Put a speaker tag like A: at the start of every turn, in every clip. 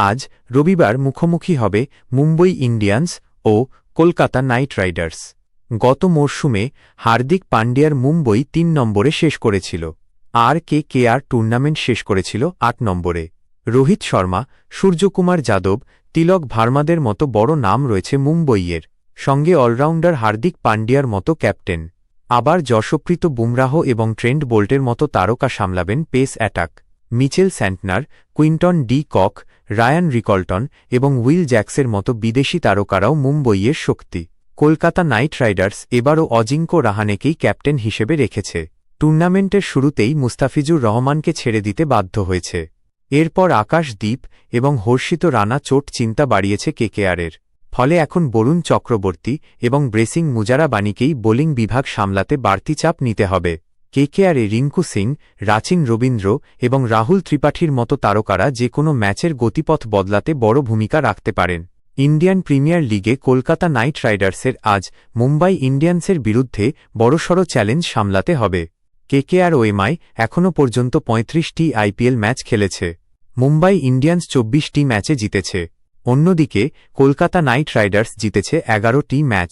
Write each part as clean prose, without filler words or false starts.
A: আজ রবিবার মুখোমুখি হবে মুম্বই ইন্ডিয়ান্স ও কলকাতা নাইট রাইডার্স। গত মরশুমে হার্দিক পান্ডিয়ার মুম্বই ৩ নম্বরে শেষ করেছিল, আর কেকেআর টুর্নামেন্ট শেষ করেছিল ৮ নম্বরে। রোহিত শর্মা, সূর্যকুমার যাদব, তিলক ভার্মাদের মতো বড় নাম রয়েছে মুম্বইয়ের, সঙ্গে অলরাউন্ডার হার্দিক পান্ডিয়ার মতো ক্যাপ্টেন। আবার যশপ্রীত বুমরাহ এবং ট্রেন্ট বোল্টের মতো তারকা সামলাবেন pace attack. Mitchell Santner, Quinton de Kock, Ryan Rickelton এবং উইল জ্যাক্সের মতো বিদেশি তারকারাও মুম্বইয়ের শক্তি। কলকাতা নাইট রাইডার্স এবারও অজিঙ্ক্য রাহানেকেই ক্যাপ্টেন হিসেবে রেখেছে। টুর্নামেন্টের শুরুতেই মুস্তাফিজুর রহমানকে ছেড়ে দিতে বাধ্য হয়েছে। এরপর আকাশদীপ এবং হর্ষিত রানা চোট চিন্তা বাড়িয়েছে কেকেআরের। ফলে এখন বরুণ চক্রবর্তী এবং ব্রেসিং মুজারাবানিকেই বোলিং বিভাগ সামলাতে বাড়তি চাপ নিতে হবে। কেকেআরে রিঙ্কু সিং, রাচিন রবীন্দ্র এবং রাহুল ত্রিপাঠীর মতো তারকারা যে কোনো ম্যাচের গতিপথ বদলাতে বড় ভূমিকা রাখতে পারেন। ইন্ডিয়ান প্রিমিয়ার লিগে কলকাতা নাইট রাইডার্সের আজ মুম্বাই ইন্ডিয়ান্সের বিরুদ্ধে বড়সড় চ্যালেঞ্জ সামলাতে হবে। কেকেআর ও এমআই এখনও পর্যন্ত ৩৫টি আইপিএল ম্যাচ খেলেছে। মুম্বাই ইন্ডিয়ান্স ২৪টি ম্যাচে জিতেছে। অন্যদিকে কলকাতা নাইট রাইডার্স জিতেছে ১১টি ম্যাচ।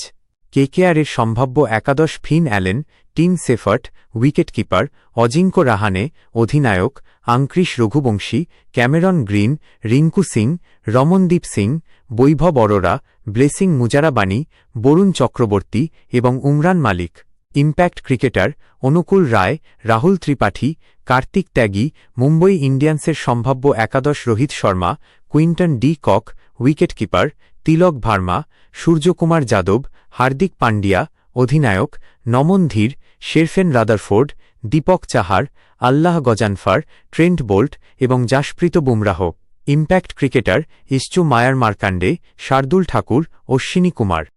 A: কেকেআরের সম্ভাব্য একাদশ: Finn Allen, Tim Seifert wicketkeeper, Ajinkya Rahane অধিনায়ক, Angkrish Raghuvanshi, Cameron Green, Rinku Singh, Ramandeep Singh, Vaibhav Arora, Blessing Muzarabani, Varun Chakravarthy এবং উমরান মালিক। Impact cricketer: Anukul Roy, Rahul Tripathi, Kartik Tyagi. মুম্বই ইন্ডিয়ান্সের সম্ভাব্য একাদশ: Rohit Sharma, Quinton de Kock wicketkeeper, Tilak Varma, Suryakumar Yadav, Hardik Pandya অধিনায়ক, Naman Dhir, Sherfane Rutherford, Deepak Chahar, Allah Ghazanfar, Trent Boult এবং যশপ্রীত বুমরাহ। ইম্প্যাক্ট ক্রিকেটার: ইশ্চু মায়ার মার্কান্ডে, শার্দুল ঠাকুর, অশ্বিনী কুমার।